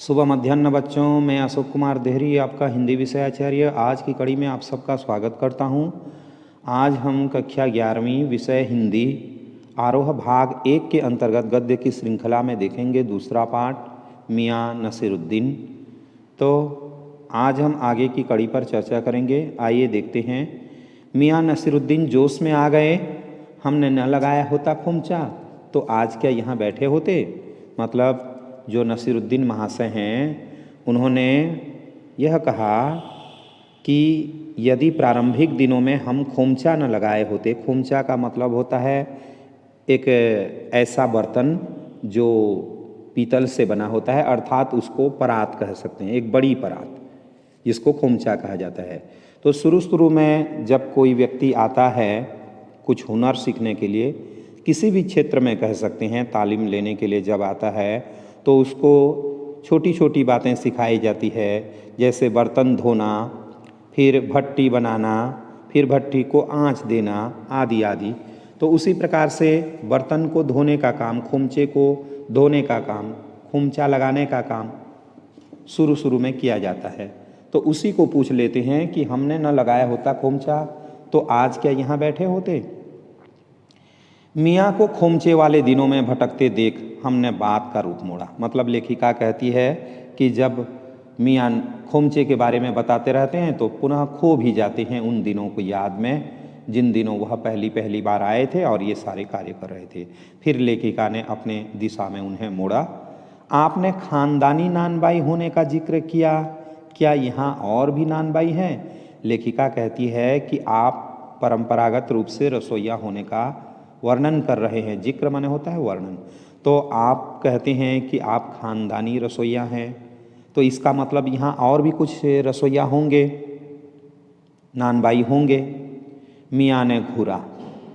सुबह मध्याह्न बच्चों, मैं अशोक कुमार देहरी आपका हिंदी विषय आचार्य आज की कड़ी में आप सबका स्वागत करता हूं। आज हम कक्षा 11वीं विषय हिंदी आरोह भाग 1 के अंतर्गत गद्य की श्रृंखला में देखेंगे दूसरा पाठ मियाँ नसीरुद्दीन। तो आज हम आगे की कड़ी पर चर्चा करेंगे। आइए देखते हैं। मियाँ नसीरुद्दीन जोश में आ गए, हमने न लगाया होता खोमचा तो आज क्या यहाँ बैठे होते। मतलब जो नसीरुद्दीन महाशय हैं उन्होंने यह कहा कि यदि प्रारंभिक दिनों में हम खोमचा न लगाए होते। खोमचा का मतलब होता है एक ऐसा बर्तन जो पीतल से बना होता है, अर्थात उसको परात कह सकते हैं, एक बड़ी परात जिसको खोमचा कहा जाता है। तो शुरू में जब कोई व्यक्ति आता है कुछ हुनर सीखने के लिए, किसी भी क्षेत्र में कह सकते हैं, तालीम लेने के लिए जब आता है तो उसको छोटी छोटी बातें सिखाई जाती है, जैसे बर्तन धोना, फिर भट्टी बनाना, फिर भट्टी को आंच देना आदि आदि। तो उसी प्रकार से बर्तन को धोने का काम, खोमचे को धोने का काम, खोमचा लगाने का काम शुरू में किया जाता है। तो उसी को पूछ लेते हैं कि हमने न लगाया होता खोमचा तो आज क्या यहाँ बैठे होते। मियाँ को खोमचे वाले दिनों में भटकते देख हमने बात का रूप मोड़ा। मतलब लेखिका कहती है कि जब मियाँ खोमचे के बारे में बताते रहते हैं तो पुनः खो भी जाते हैं उन दिनों को याद में जिन दिनों वह पहली बार आए थे और ये सारे कार्य कर रहे थे। फिर लेखिका ने अपने दिशा में उन्हें मोड़ा। आपने खानदानी नानबाई होने का जिक्र किया, क्या यहाँ और भी नानबाई हैं। लेखिका कहती है कि आप परंपरागत रूप से रसोइया होने का वर्णन कर रहे हैं। जिक्र माने होता है वर्णन। तो आप कहते हैं कि आप खानदानी रसोइया हैं, तो इसका मतलब यहाँ और भी कुछ रसोइया होंगे, नानबाई होंगे। मियाँ ने घूरा।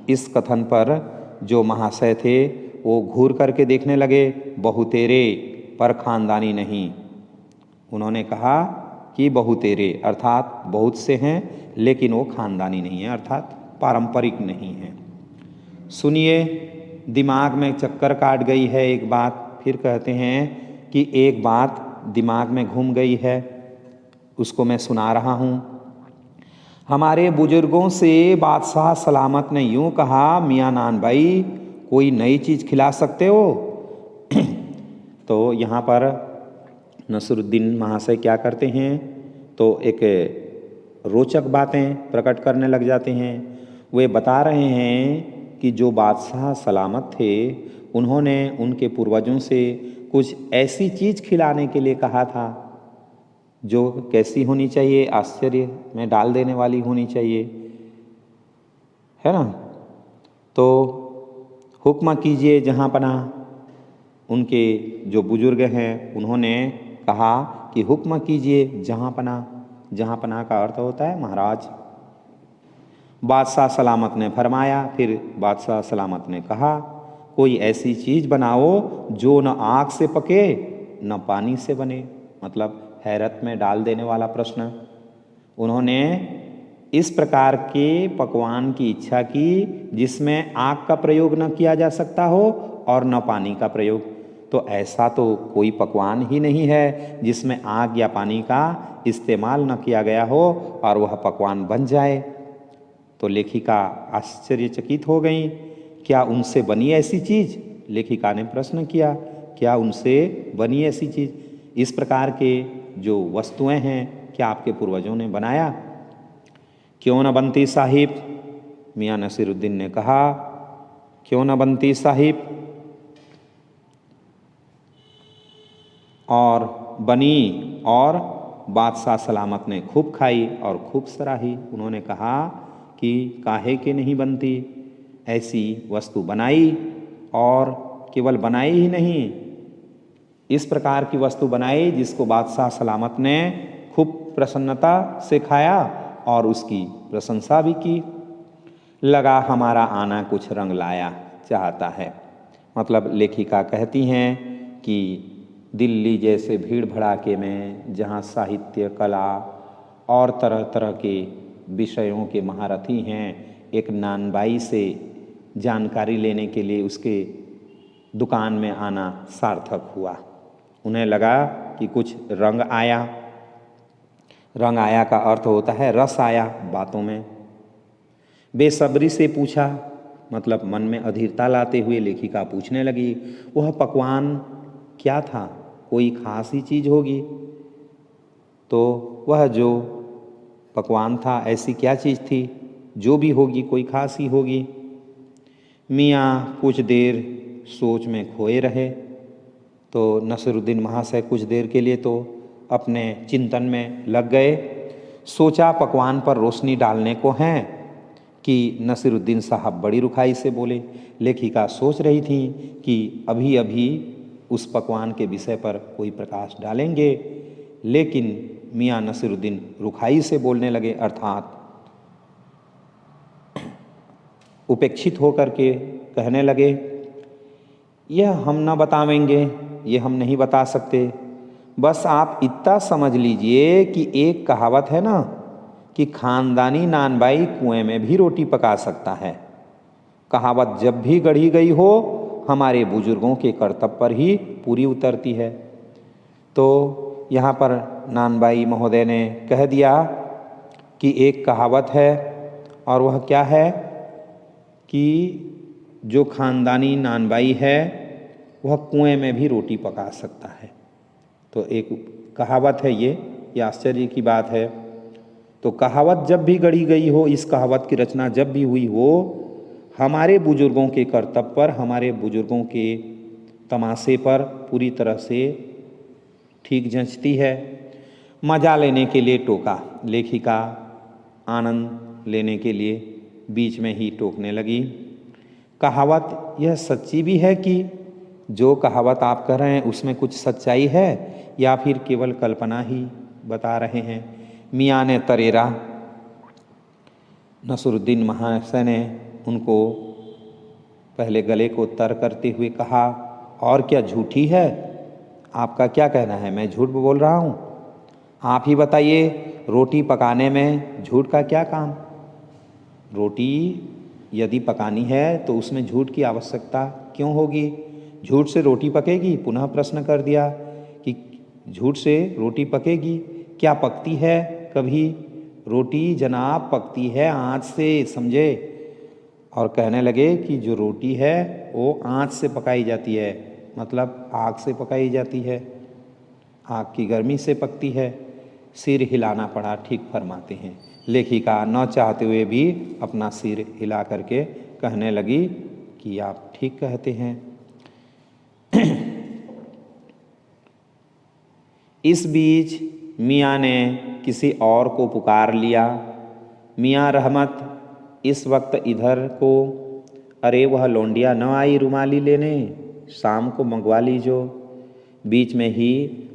इस कथन पर जो महाशय थे वो घूर करके देखने लगे। बहुतेरे पर खानदानी नहीं। उन्होंने कहा कि बहुतेरे अर्थात बहुत से हैं, लेकिन वो खानदानी नहीं है, अर्थात पारंपरिक नहीं है। सुनिए, दिमाग में चक्कर काट गई है एक बात। फिर कहते हैं कि एक बात दिमाग में घूम गई है, उसको मैं सुना रहा हूँ। हमारे बुजुर्गों से बादशाह सलामत ने यूँ कहा, मियाँ नानबाई कोई नई चीज़ खिला सकते हो। तो यहाँ पर नसीरुद्दीन महाशय क्या करते हैं, तो एक रोचक बातें प्रकट करने लग जाते हैं। वे बता रहे हैं कि जो बादशाह सलामत थे उन्होंने उनके पूर्वजों से कुछ ऐसी चीज़ खिलाने के लिए कहा था जो कैसी होनी चाहिए, आश्चर्य में डाल देने वाली होनी चाहिए, है ना। तो हुक्म कीजिए जहाँ पनाह। उनके जो बुजुर्ग हैं उन्होंने कहा कि हुक्म कीजिए जहाँ पनाह। जहाँ पनाह का अर्थ होता है महाराज। बादशाह सलामत ने फरमाया। फिर बादशाह सलामत ने कहा, कोई ऐसी चीज़ बनाओ जो न आग से पके न पानी से बने। मतलब हैरत में डाल देने वाला प्रश्न। उन्होंने इस प्रकार के पकवान की इच्छा की जिसमें आग का प्रयोग न किया जा सकता हो और न पानी का प्रयोग। तो ऐसा तो कोई पकवान ही नहीं है जिसमें आग या पानी का इस्तेमाल न किया गया हो और वह पकवान बन जाए। तो लेखिका आश्चर्यचकित हो गई। क्या उनसे बनी ऐसी चीज़? लेखिका ने प्रश्न किया, क्या उनसे बनी ऐसी चीज़? इस प्रकार के जो वस्तुएं हैं क्या आपके पूर्वजों ने बनाया? क्यों न बनती साहिब। मियाँ नसीरुद्दीन ने कहा, क्यों न बनती साहिब। और बनी, और बादशाह सलामत ने खूब खाई और खूब सराही। उन्होंने कहा कि काहे के नहीं बनती, ऐसी वस्तु बनाई और केवल बनाई ही नहीं, इस प्रकार की वस्तु बनाई जिसको बादशाह सलामत ने खूब प्रसन्नता से खाया और उसकी प्रशंसा भी की। लगा हमारा आना कुछ रंग लाया चाहता है। मतलब लेखिका कहती हैं कि दिल्ली जैसे भीड़ भड़ाके में जहाँ साहित्य, कला और तरह तरह के विषयों के महारथी हैं, एक नानबाई से जानकारी लेने के लिए उसके दुकान में आना सार्थक हुआ। उन्हें लगा कि कुछ रंग आया। रंग आया का अर्थ होता है रस आया बातों में। बेसब्री से पूछा, मतलब मन में अधीरता लाते हुए लेखिका पूछने लगी, वह पकवान क्या था? कोई खास ही चीज़ होगी। तो वह जो पकवान था ऐसी क्या चीज़ थी? जो भी होगी कोई खास ही होगी। मियाँ कुछ देर सोच में खोए रहे। तो नसीरुद्दीन महाशय कुछ देर के लिए तो अपने चिंतन में लग गए। सोचा पकवान पर रोशनी डालने को हैं कि नसीरुद्दीन साहब बड़ी रुखाई से बोले। लेखिका सोच रही थी कि अभी अभी उस पकवान के विषय पर कोई प्रकाश डालेंगे, लेकिन मियाँ नसीरुद्दीन रुखाई से बोलने लगे, अर्थात उपेक्षित होकर के कहने लगे, यह हम न बतावेंगे, ये हम नहीं बता सकते। बस आप इतना समझ लीजिए कि एक कहावत है ना कि खानदानी नानबाई कुएं में भी रोटी पका सकता है। कहावत जब भी गढ़ी गई हो हमारे बुजुर्गों के कर्तव्य पर ही पूरी उतरती है। तो यहाँ पर नानबाई महोदय ने कह दिया कि एक कहावत है, और वह क्या है कि जो खानदानी नानबाई है वह कुएं में भी रोटी पका सकता है। तो एक कहावत है ये आश्चर्य की बात है। तो कहावत जब भी गढ़ी गई हो, इस कहावत की रचना जब भी हुई हो, हमारे बुजुर्गों के कर्तव्य पर, हमारे बुजुर्गों के तमाशे पर पूरी तरह से ठीक जंचती है। मजा लेने के लिए टोका। लेखिका आनंद लेने के लिए बीच में ही टोकने लगी। कहावत यह सच्ची भी है कि जो कहावत आप कह रहे हैं उसमें कुछ सच्चाई है, या फिर केवल कल्पना ही बता रहे हैं? मियाँ ने तरेरा। नसीरुद्दीन महाशय ने उनको पहले गले को तर करते हुए कहा, और क्या झूठी है? आपका क्या कहना है? मैं झूठ बोल रहा हूँ? आप ही बताइए, रोटी पकाने में झूठ का क्या काम? रोटी यदि पकानी है तो उसमें झूठ की आवश्यकता क्यों होगी? झूठ से रोटी पकेगी? पुनः प्रश्न कर दिया कि झूठ से रोटी पकेगी? क्या पकती है कभी? रोटी जनाब पकती है आँच से, समझे? और कहने लगे कि जो रोटी है वो आँच से पकाई जाती है, मतलब आग से पकाई जाती है, आग की गर्मी से पकती है। सिर हिलाना पड़ा, ठीक फरमाते हैं। लेखिका न चाहते हुए भी अपना सिर हिला करके कहने लगी कि आप ठीक कहते हैं। इस बीच मियाँ ने किसी और को पुकार लिया। मियाँ रहमत इस वक्त इधर को। अरे वह लौंडिया न आई रुमाली लेने? शाम को मंगवा लीजो। बीच में ही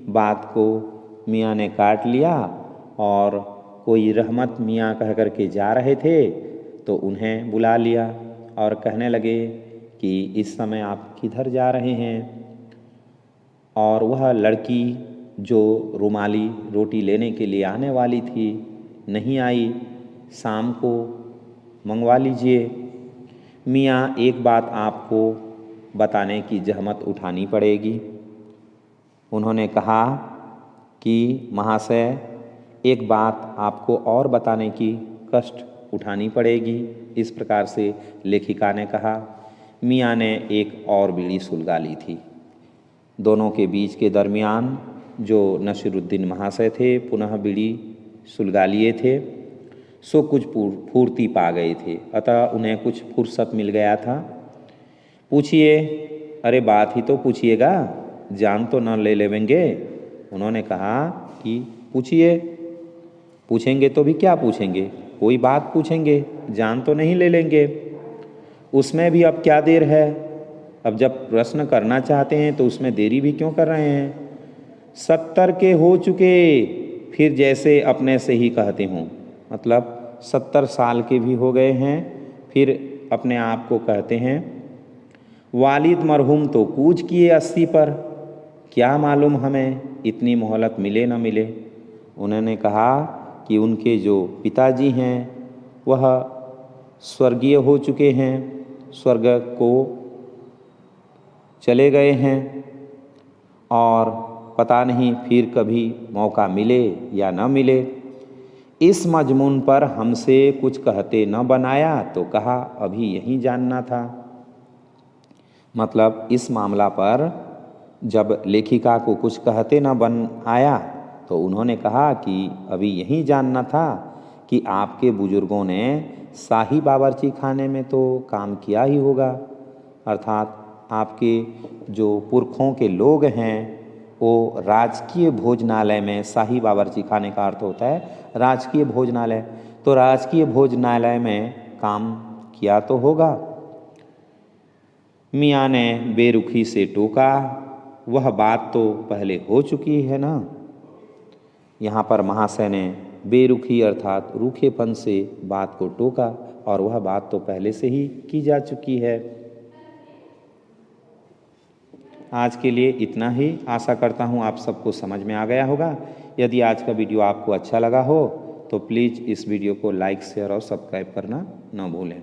बात को मियाँ ने काट लिया, और कोई रहमत मियाँ कह कर के जा रहे थे तो उन्हें बुला लिया और कहने लगे कि इस समय आप किधर जा रहे हैं? और वह लड़की जो रुमाली रोटी लेने के लिए आने वाली थी नहीं आई, शाम को मंगवा लीजिए। मियाँ एक बात आपको बताने की जहमत उठानी पड़ेगी। उन्होंने कहा कि महाशय एक बात आपको और बताने की कष्ट उठानी पड़ेगी। इस प्रकार से लेखिका ने कहा। मियाँ ने एक और बीड़ी सुलगा ली थी। दोनों के बीच के दरमियान जो नसीरुद्दीन महाशय थे पुनः बीड़ी सुलगा लिए थे, सो कुछ फुर्ती पा गए थे, अतः उन्हें कुछ फुर्सत मिल गया था। पूछिए। अरे बात ही तो पूछिएगा, जान तो न ले लेवेंगे? उन्होंने कहा कि पूछिए। पूछेंगे तो भी क्या पूछेंगे? कोई बात पूछेंगे, जान तो नहीं ले लेंगे। उसमें भी अब क्या देर है? अब जब प्रश्न करना चाहते हैं तो उसमें देरी भी क्यों कर रहे हैं? 70 के हो चुके, फिर जैसे अपने से ही कहते हों, मतलब 70 साल के भी हो गए हैं, फिर अपने आप को कहते हैं। वालिद मरहूम तो कूच किए 80 पर, क्या मालूम हमें इतनी मोहलत मिले न मिले। उन्होंने कहा कि उनके जो पिताजी हैं वह स्वर्गीय हो चुके हैं, स्वर्ग को चले गए हैं, और पता नहीं फिर कभी मौका मिले या न मिले। इस मजमून पर हमसे कुछ कहते न बनाया तो कहा अभी यहीं जानना था। मतलब इस मामला पर जब लेखिका को कुछ कहते न बन आया तो उन्होंने कहा कि अभी यहीं जानना था कि आपके बुजुर्गों ने शाही बावर्ची खाने में तो काम किया ही होगा, अर्थात आपके जो पुरखों के लोग हैं वो राजकीय भोजनालय में, शाही बावर्ची खाने का अर्थ होता है राजकीय भोजनालय, तो राजकीय भोजनालय में काम किया तो होगा। मियाँ ने बेरुखी से टोका, वह बात तो पहले हो चुकी है ना। यहाँ पर महाशय ने बेरुखी अर्थात रूखेपन से बात को टोका और वह बात तो पहले से ही की जा चुकी है। आज के लिए इतना ही। आशा करता हूँ आप सबको समझ में आ गया होगा। यदि आज का वीडियो आपको अच्छा लगा हो तो प्लीज़ इस वीडियो को लाइक, शेयर और सब्सक्राइब करना न भूलें।